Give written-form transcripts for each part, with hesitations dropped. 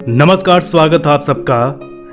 नमस्कार, स्वागत है आप सबका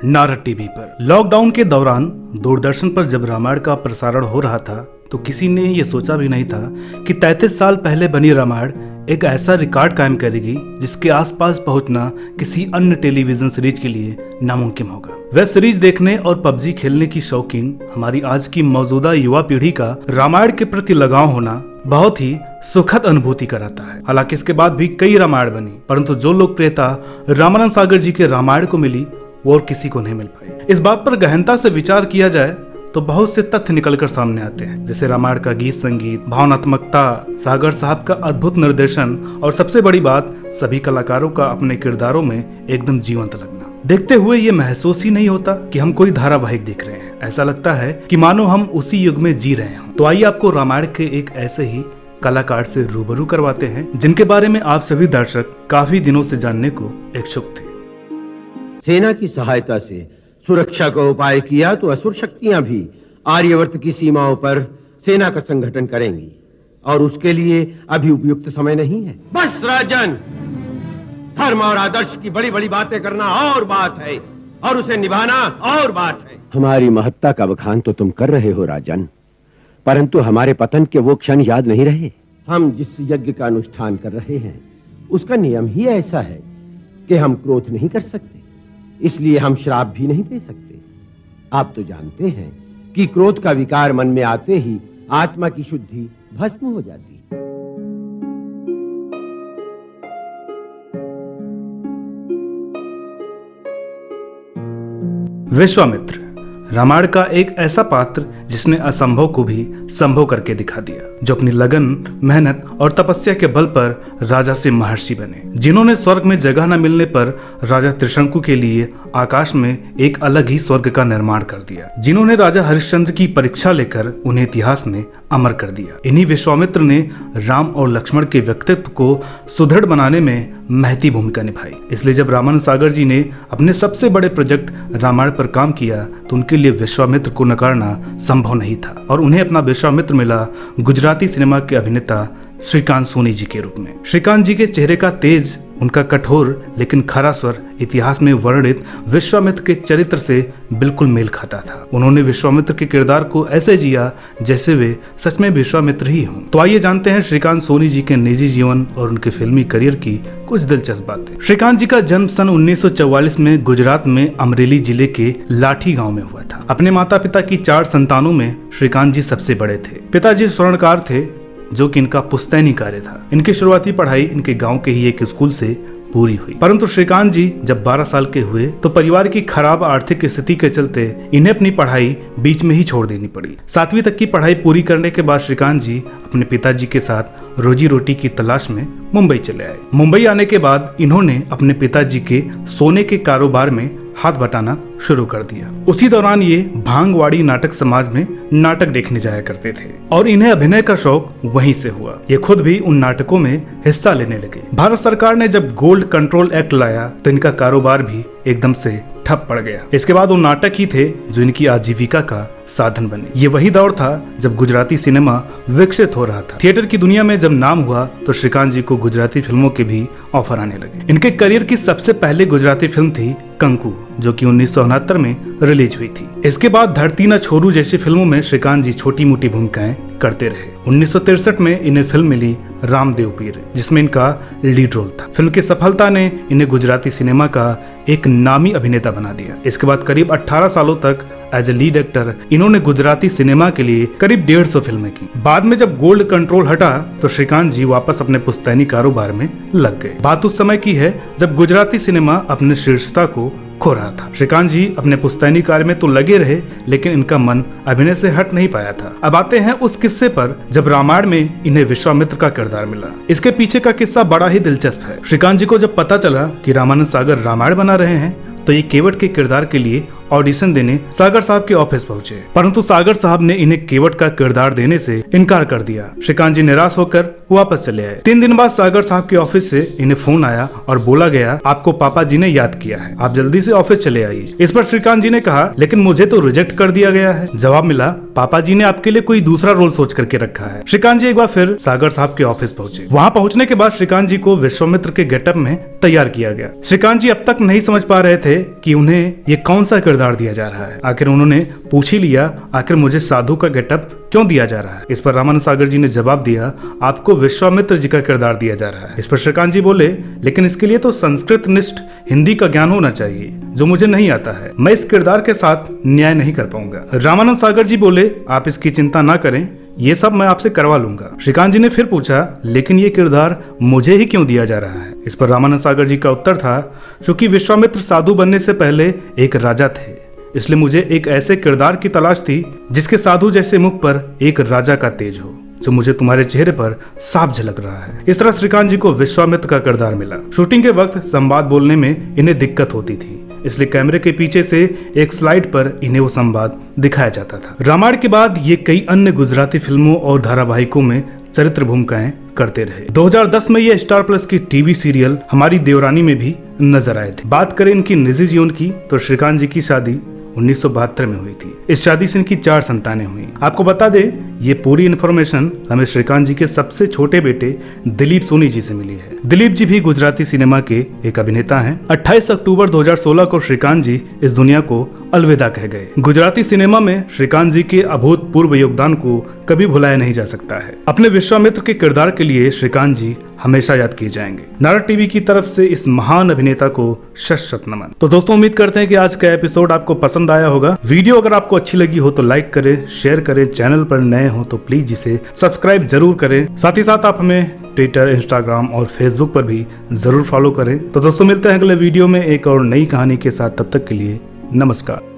नारद टीवी पर। लॉकडाउन के दौरान दूरदर्शन पर जब रामायण का प्रसारण हो रहा था तो किसी ने ये सोचा भी नहीं था कि 33 साल पहले बनी रामायण एक ऐसा रिकॉर्ड कायम करेगी जिसके आसपास पहुंचना किसी अन्य टेलीविजन सीरीज के लिए नामुमकिन होगा। वेब सीरीज देखने और पबजी खेलने की शौकीन हमारी आज की मौजूदा युवा पीढ़ी का रामायण के प्रति लगाव होना बहुत ही सुखद अनुभूति कराता है। हालांकि इसके बाद भी कई रामायण बनी, परंतु जो लोकप्रियता रामानंद सागर जी के रामायण को मिली वो और किसी को नहीं मिल पाई। इस बात पर गहनता से विचार किया जाए तो बहुत से तथ्य निकलकर सामने आते हैं, जैसे रामायण का गीत संगीत, भावनात्मकता, सागर साहब का अद्भुत निर्देशन और सबसे बड़ी बात सभी कलाकारों का अपने किरदारों में एकदम जीवंत लगना। देखते हुए ये महसूस ही नहीं होता कि हम कोई धारावाहिक देख रहे हैं, ऐसा लगता है कि मानो हम उसी युग में जी रहे हैं। तो आइए आपको रामायण के एक ऐसे ही कलाकार से रूबरू करवाते हैं जिनके बारे में आप सभी दर्शक काफी दिनों से जानने को इच्छुक थे। सेना की सहायता से सुरक्षा का उपाय किया तो असुर शक्तियां भी आर्यवर्त की सीमाओं पर सेना का संगठन करेंगी और उसके लिए अभी उपयुक्त समय नहीं है। बस राजन, धर्म और आदर्श की बड़ी बड़ी बातें करना और बात है और उसे निभाना और बात है। हमारी महत्ता का बखान तो तुम कर रहे हो राजन, परंतु हमारे पतन के वो क्षण याद नहीं रहे। हम जिस यज्ञ का अनुष्ठान कर रहे हैं उसका नियम ही ऐसा है कि हम क्रोध नहीं कर सकते, इसलिए हम श्राप भी नहीं दे सकते। आप तो जानते हैं कि क्रोध का विकार मन में आते ही आत्मा की शुद्धि भस्म हो जाती है। विश्वामित्र रामायण का एक ऐसा पात्र जिसने असंभव को भी संभव करके दिखा दिया, जो अपनी लगन, मेहनत और तपस्या के बल पर राजा से महर्षि बने, जिन्होंने स्वर्ग में जगह न मिलने पर राजा त्रिशंकु के लिए आकाश में एक अलग ही स्वर्ग का निर्माण कर दिया, जिन्होंने राजा हरिश्चंद्र की परीक्षा लेकर उन्हें इतिहास में अमर कर दिया। इन्हीं विश्वामित्र ने राम और लक्ष्मण के व्यक्तित्व को सुदृढ़ बनाने में महती भूमिका निभाई। इसलिए जब रामानंद सागर जी ने अपने सबसे बड़े प्रोजेक्ट रामायण पर काम किया तो उनके लिए विश्वामित्र को नकारना संभव नहीं था और उन्हें अपना विश्वामित्र मिला गुजराती सिनेमा के अभिनेता श्रीकांत सोनी जी के रूप में। श्रीकांत जी के चेहरे का तेज, उनका कठोर लेकिन खरा स्वर इतिहास में वर्णित विश्वामित्र के चरित्र से बिल्कुल मेल खाता था। उन्होंने विश्वामित्र के किरदार को ऐसे जिया जैसे वे सच में विश्वामित्र ही हों। तो आइए जानते हैं श्रीकांत सोनी जी के निजी जीवन और उनके फिल्मी करियर की कुछ दिलचस्प बातें। श्रीकांत जी का जन्म सन 1944 में गुजरात में अमरेली जिले के लाठी गाँव में हुआ था। अपने माता पिता की 4 संतानों में श्रीकांत जी सबसे बड़े थे। पिताजी स्वर्णकार थे जो कि इनका पुश्तैनी कार्य था। इनकी शुरुआती पढ़ाई इनके गांव के ही एक स्कूल से पूरी हुई, परंतु श्रीकांत जी जब 12 साल के हुए तो परिवार की खराब आर्थिक स्थिति के चलते इन्हें अपनी पढ़ाई बीच में ही छोड़ देनी पड़ी। 7वीं तक की पढ़ाई पूरी करने के बाद श्रीकांत जी अपने पिताजी के साथ रोजी रोटी की तलाश में मुंबई चले आए। मुंबई आने के बाद इन्होंने अपने पिताजी के सोने के कारोबार में हाथ बटाना शुरू कर दिया। उसी दौरान ये भांगवाड़ी नाटक समाज में नाटक देखने जाया करते थे और इन्हें अभिनय का शौक वहीं से हुआ। ये खुद भी उन नाटकों में हिस्सा लेने लगे। भारत सरकार ने जब गोल्ड कंट्रोल एक्ट लाया तो इनका कारोबार भी एकदम से ठप पड़ गया। इसके बाद वो नाटक ही थे जो इनकी आजीविका का साधन बने। ये वही दौर था जब गुजराती सिनेमा विकसित हो रहा था। थिएटर की दुनिया में जब नाम हुआ तो श्रीकांत जी को गुजराती फिल्मों के भी ऑफर आने लगे। इनके करियर की सबसे पहले गुजराती फिल्म थी कंकु, जो कि 1969 में रिलीज हुई थी। इसके बाद धरती न छोड़ू जैसी फिल्मों में श्रीकांत जी छोटी मोटी भूमिकाएं करते रहे। 1963 में इन्हें फिल्म मिली रामदेव पीर, जिसमें इनका लीड रोल था। फिल्म की सफलता ने इन्हें गुजराती सिनेमा का एक नामी अभिनेता बना दिया। इसके बाद करीब 18 सालों तक एज ए लीड एक्टर इन्होंने गुजराती सिनेमा के लिए करीब 150 फिल्में की। बाद में जब गोल्ड कंट्रोल हटा तो श्रीकांत जी वापस अपने पुश्तैनी कारोबार में लग गए। बात उस समय की है जब गुजराती सिनेमा अपने शीर्षता को खो रहा था। श्रीकांत जी अपने पुश्तैनी कार्य में तो लगे रहे, लेकिन इनका मन अभिनय से हट नहीं पाया था। अब आते हैं उस किस्से पर जब रामायण में इन्हें विश्वामित्र का किरदार मिला। इसके पीछे का किस्सा बड़ा ही दिलचस्प है। श्रीकांत जी को जब पता चला कि रामानंद सागर रामायण बना रहे हैं तो ये केवट के किरदार के लिए ऑडिशन देने सागर साहब के ऑफिस पहुंचे, परंतु सागर साहब ने इन्हें केवट का किरदार देने से इनकार कर दिया। श्रीकांत जी निराश होकर वापस चले आए। 3 दिन बाद सागर साहब के ऑफिस से इन्हें फोन आया और बोला गया, आपको पापा जी ने याद किया है, आप जल्दी से ऑफिस चले आइए। इस पर श्रीकांत जी ने कहा, लेकिन मुझे तो रिजेक्ट कर दिया गया है। जवाब मिला, पापा जी ने आपके लिए कोई दूसरा रोल सोच करके रखा है। श्रीकांत जी एक बार फिर सागर साहब के ऑफिस पहुंचे। वहां पहुंचने के बाद श्रीकांत जी को विश्वामित्र के गेटअप में तैयार किया गया। श्रीकांत जी अब तक नहीं समझ पा रहे थे कि उन्हें ये कौन सा किरदार दिया जा रहा है। आखिर उन्होंने पूछ ही लिया, आखिर मुझे साधु का गेटअप क्यों दिया जा रहा है। इस पर रामानंद सागर जी ने जवाब दिया, आपको विश्वामित्र जी का किरदार दिया जा रहा है। इस पर श्रीकांत जी बोले, लेकिन इसके लिए तो संस्कृत निष्ठ हिंदी का ज्ञान होना चाहिए, जो मुझे नहीं आता है। मैं इस किरदार के साथ न्याय नहीं कर पाऊंगा। रामानंद सागर जी बोले, आप इसकी चिंता ना करें, ये सब मैं आपसे करवा लूंगा। श्रीकांत जी ने फिर पूछा, लेकिन ये किरदार मुझे ही क्यों दिया जा रहा है। इस पर रामानंद सागर जी का उत्तर था, क्योंकि विश्वामित्र साधु बनने से पहले एक राजा थे, इसलिए मुझे एक ऐसे किरदार की तलाश थी जिसके साधु जैसे मुख पर एक राजा का तेज हो, जो मुझे तुम्हारे चेहरे पर साफ झलक रहा है। इस तरह श्रीकांत जी को विश्वामित्र का किरदार मिला। शूटिंग के वक्त संवाद बोलने में इन्हें दिक्कत होती थी, इसलिए कैमरे के पीछे से एक स्लाइड पर इन्हें वो संवाद दिखाया जाता था। रामायण के बाद ये कई अन्य गुजराती फिल्मों और धारावाहिकों में चरित्र भूमिकाएं करते रहे। 2010 में ये स्टार प्लस की टीवी सीरियल हमारी देवरानी में भी नजर आए थे। बात करें इनकी निजी जीवन की, तो श्रीकांत जी की शादी 1972 में हुई थी। इस शादी से इनकी 4 संतानें हुई। आपको बता दें, ये पूरी इन्फॉर्मेशन हमें श्रीकांत जी के सबसे छोटे बेटे दिलीप सोनी जी से मिली है। दिलीप जी भी गुजराती सिनेमा के एक अभिनेता हैं। 28 अक्टूबर 2016 को श्रीकांत जी इस दुनिया को अलविदा कह गए। गुजराती सिनेमा में श्रीकांत जी के अभूतपूर्व योगदान को कभी भुलाया नहीं जा सकता है। अपने विश्वामित्र के किरदार के लिए श्रीकांत जी हमेशा याद किए जाएंगे। नारा टीवी की तरफ से इस महान अभिनेता को शत-शत नमन। तो दोस्तों, उम्मीद करते हैं कि आज का एपिसोड आपको पसंद आया होगा। वीडियो अगर आपको अच्छी लगी हो तो लाइक करें, शेयर करें, चैनल पर नए हो तो प्लीज इसे सब्सक्राइब जरूर करें। साथ ही साथ आप हमें ट्विटर, इंस्टाग्राम और फेसबुक पर भी जरूर फॉलो करें। तो दोस्तों, मिलते हैं अगले वीडियो में एक और नई कहानी के साथ। तब तक के लिए नमस्कार।